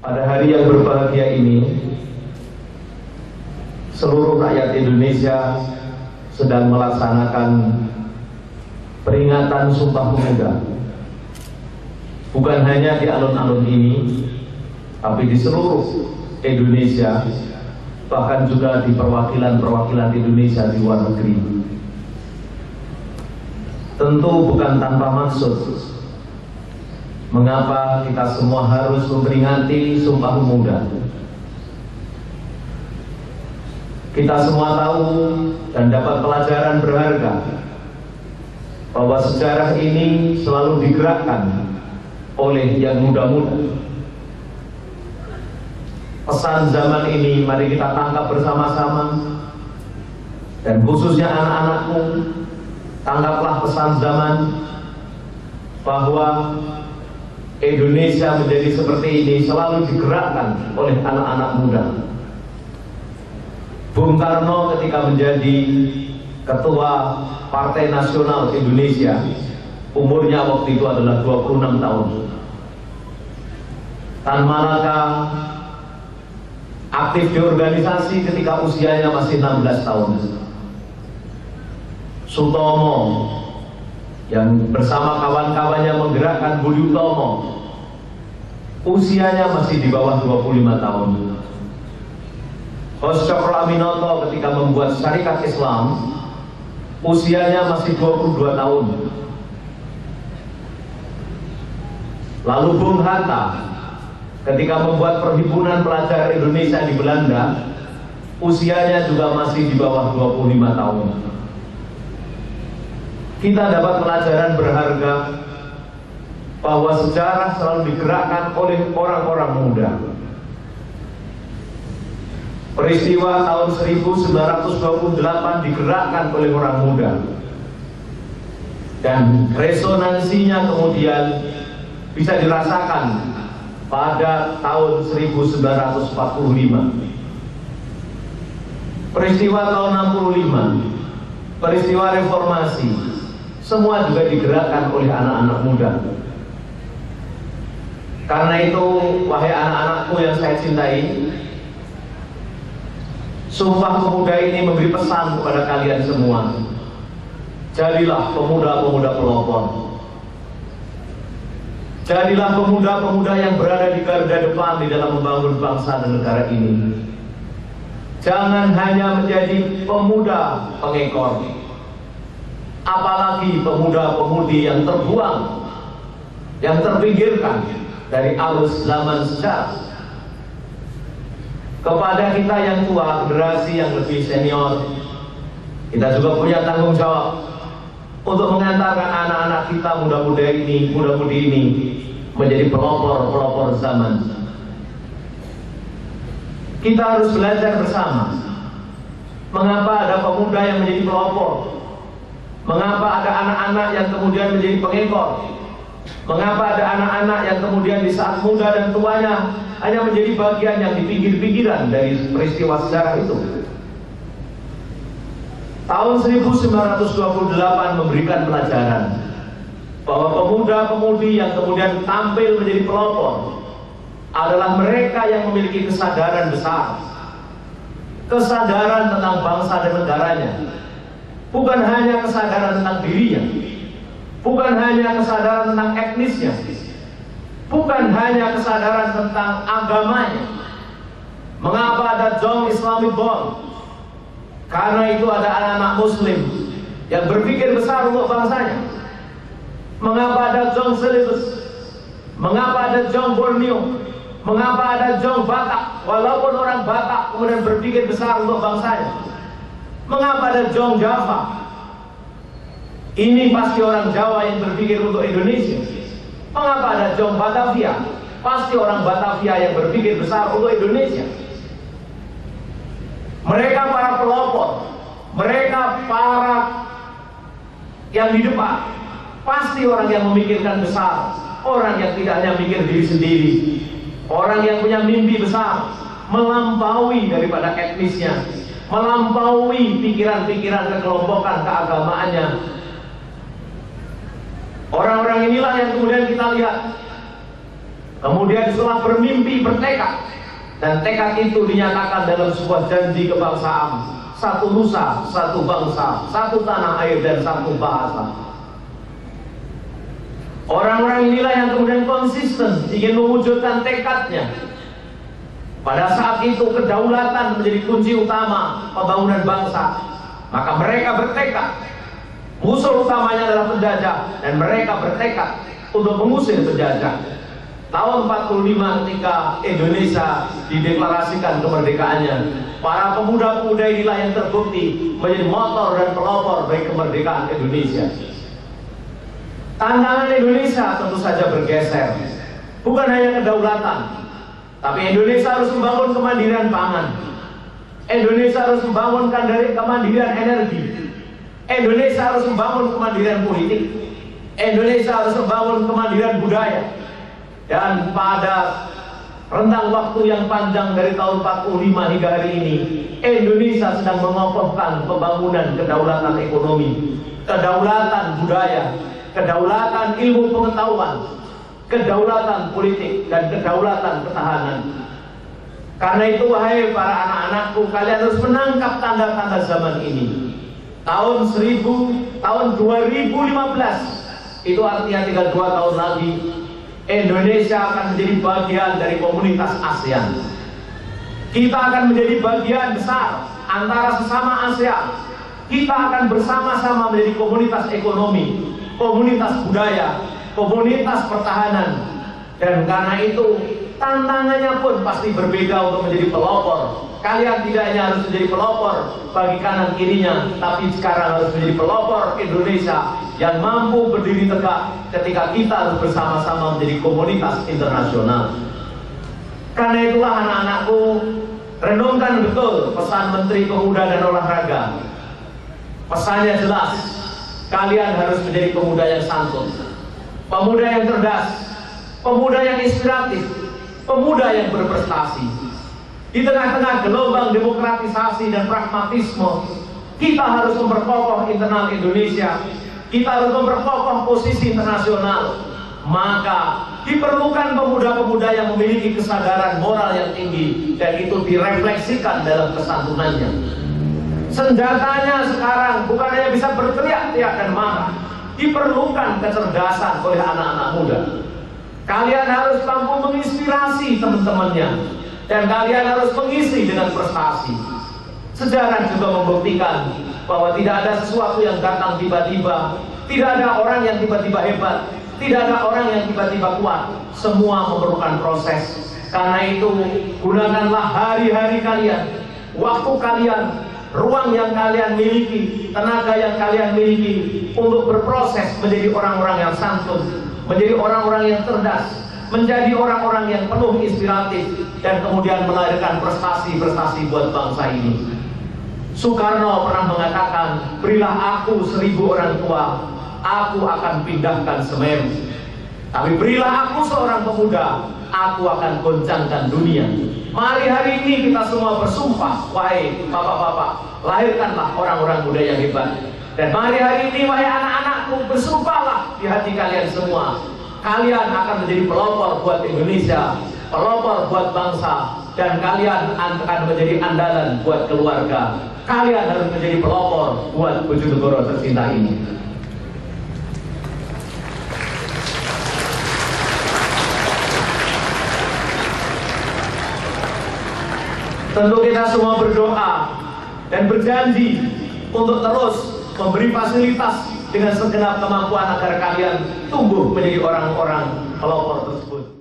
Pada hari yang berbahagia ini, seluruh rakyat Indonesia sedang melaksanakan peringatan Sumpah Pemuda. Bukan hanya di alun-alun ini, tapi di seluruh Indonesia, bahkan juga di perwakilan-perwakilan Indonesia di luar negeri. Tentu bukan tanpa maksud mengapa kita semua harus memperingati Sumpah Pemuda. Kita semua tahu dan dapat pelajaran berharga bahwa sejarah ini selalu digerakkan oleh yang muda-muda. Pesan zaman ini mari kita tangkap bersama-sama, dan khususnya anak-anakku, tangkaplah pesan zaman bahwa Indonesia menjadi seperti ini selalu digerakkan oleh anak-anak muda. Bung Karno ketika menjadi Ketua Partai Nasional Indonesia, umurnya waktu itu adalah 26 tahun. Tan Malaka aktif di organisasi ketika usianya masih 16 tahun. Sutomo yang bersama kawan-kawannya menggerakkan Budi Utomo, usianya masih di bawah 25 tahun. Hos Cokroaminoto ketika membuat Syarikat Islam, usianya masih 22 tahun. Lalu Bung Hatta ketika membuat Perhimpunan Pelajar Indonesia di Belanda, usianya juga masih di bawah 25 tahun. Kita dapat pelajaran berharga bahwa sejarah selalu digerakkan oleh orang-orang muda. Peristiwa tahun 1928 digerakkan oleh orang muda, dan resonansinya kemudian bisa dirasakan pada tahun 1945. Peristiwa tahun 65, peristiwa reformasi, semua juga digerakkan oleh anak-anak muda. Karena itu, wahai anak-anakku yang saya cintai, Sumpah Pemuda ini memberi pesan kepada kalian semua. Jadilah pemuda-pemuda pelopor. Jadilah pemuda-pemuda yang berada di garda depan di dalam membangun bangsa dan negara ini. Jangan hanya menjadi pemuda pengekor, apalagi pemuda-pemudi yang terbuang, yang terpinggirkan dari arus zaman sejarah. Kepada kita yang tua, generasi yang lebih senior, kita juga punya tanggung jawab untuk mengantarkan anak-anak kita muda-mudi ini menjadi pelopor-pelopor zaman. Kita harus belajar bersama. Mengapa ada pemuda yang menjadi pelopor? Mengapa ada anak-anak yang kemudian menjadi pengekor? Mengapa ada anak-anak yang kemudian di saat muda dan tuanya hanya menjadi bagian yang di pinggir-pinggiran dari peristiwa sejarah itu? Tahun 1928 memberikan pelajaran bahwa pemuda-pemudi yang kemudian tampil menjadi pelopor adalah mereka yang memiliki kesadaran besar, kesadaran tentang bangsa dan negaranya, bukan hanya kesadaran tentang dirinya, bukan hanya kesadaran tentang etnisnya, bukan hanya kesadaran tentang agamanya. Mengapa ada Jong Islamic Bond? Karena itu ada anak-anak muslim yang berpikir besar untuk bangsanya. Mengapa ada Jong Celebes? Mengapa ada Jong Borneo? Mengapa ada Jong Batak? Walaupun orang Batak kemudian berpikir besar untuk bangsanya. Mengapa ada Jong Java? Ini pasti orang Jawa yang berpikir untuk Indonesia. Mengapa ada Jong Batavia? Pasti orang Batavia yang berpikir besar untuk Indonesia. Mereka para pelopor, mereka para yang di depan, pasti orang yang memikirkan besar, orang yang tidak hanya mikir diri sendiri, orang yang punya mimpi besar, melampaui daripada etnisnya, melampaui pikiran-pikiran kekelompokan keagamaannya. Orang-orang inilah yang kemudian kita lihat Kemudian setelah bermimpi, bertekad, dan tekad itu dinyatakan dalam sebuah janji kebangsaan, satu nusa, satu bangsa, satu tanah air, dan satu bahasa. Orang-orang inilah yang kemudian konsisten ingin mewujudkan tekadnya. Pada saat itu kedaulatan menjadi kunci utama pembangunan bangsa. Maka mereka bertekad, musuh utamanya adalah penjajah, dan mereka bertekad untuk mengusir penjajah. Tahun 45 ketika Indonesia dideklarasikan kemerdekaannya, para pemuda-pemuda inilah yang terbukti menjadi motor dan pelopor bagi kemerdekaan Indonesia. Tantangan Indonesia tentu saja bergeser. Bukan hanya kedaulatan, tapi Indonesia harus membangun kemandirian pangan. Indonesia harus membangunkan dari kemandirian energi. Indonesia harus membangun kemandirian politik. Indonesia harus membangun kemandirian budaya. Dan pada rentang waktu yang panjang dari tahun 45 hingga hari ini, Indonesia sedang mengokohkan pembangunan kedaulatan ekonomi, kedaulatan budaya, kedaulatan ilmu pengetahuan, kedaulatan politik, dan kedaulatan pertahanan. Karena itu, wahai para anak-anakku, kalian harus menangkap tanda-tanda zaman ini. Tahun 2015, itu artinya tinggal 2 tahun lagi, Indonesia akan menjadi bagian dari komunitas ASEAN. Kita akan menjadi bagian besar antara sesama ASEAN. Kita akan bersama-sama menjadi komunitas ekonomi, komunitas budaya, komunitas pertahanan. Dan karena itu tantangannya pun pasti berbeda untuk menjadi pelopor. Kalian tidak hanya harus menjadi pelopor bagi kanan kirinya, tapi sekarang harus menjadi pelopor Indonesia yang mampu berdiri tegak ketika kita harus bersama-sama menjadi komunitas internasional. Karena itulah anak-anakku, renungkan betul pesan Menteri Pemuda dan Olahraga. Pesannya jelas, kalian harus menjadi pemuda yang santun, pemuda yang cerdas, pemuda yang inspiratif, pemuda yang berprestasi. Di tengah-tengah gelombang demokratisasi dan pragmatisme, kita harus memperkokoh internal Indonesia. Kita harus memperkokoh posisi internasional. Maka diperlukan pemuda-pemuda yang memiliki kesadaran moral yang tinggi, dan itu direfleksikan dalam kesantunannya. Senjatanya sekarang bukan hanya bisa berteriak-teriak dan marah. Diperlukan kecerdasan oleh anak-anak muda. Kalian harus mampu menginspirasi teman-temannya, dan kalian harus mengisi dengan prestasi. Sejarah juga membuktikan bahwa tidak ada sesuatu yang datang tiba-tiba. Tidak ada orang yang tiba-tiba hebat. Tidak ada orang yang tiba-tiba kuat. Semua memerlukan proses. Karena itu, gunakanlah hari-hari kalian, waktu kalian, ruang yang kalian miliki, tenaga yang kalian miliki untuk berproses menjadi orang-orang yang santun, menjadi orang-orang yang cerdas, menjadi orang-orang yang penuh inspiratif, dan kemudian melahirkan prestasi-prestasi buat bangsa ini. Soekarno pernah mengatakan, berilah aku 1000 orang tua, aku akan pindahkan Semeru. Tapi berilah aku seorang pemuda, aku akan goncangkan dunia. Mari hari ini kita semua bersumpah, wahai bapak-bapak, lahirkanlah orang-orang muda yang hebat. Dan mari hari ini, wahai anak-anakku, bersumpahlah di hati kalian semua, kalian akan menjadi pelopor buat Indonesia, pelopor buat bangsa, dan kalian akan menjadi andalan buat keluarga. Kalian harus menjadi pelopor buat Bojonegoro tercinta ini. Tentu kita semua berdoa dan berjanji untuk terus memberi fasilitas dengan segenap kemampuan agar kalian tumbuh menjadi orang-orang pelopor tersebut.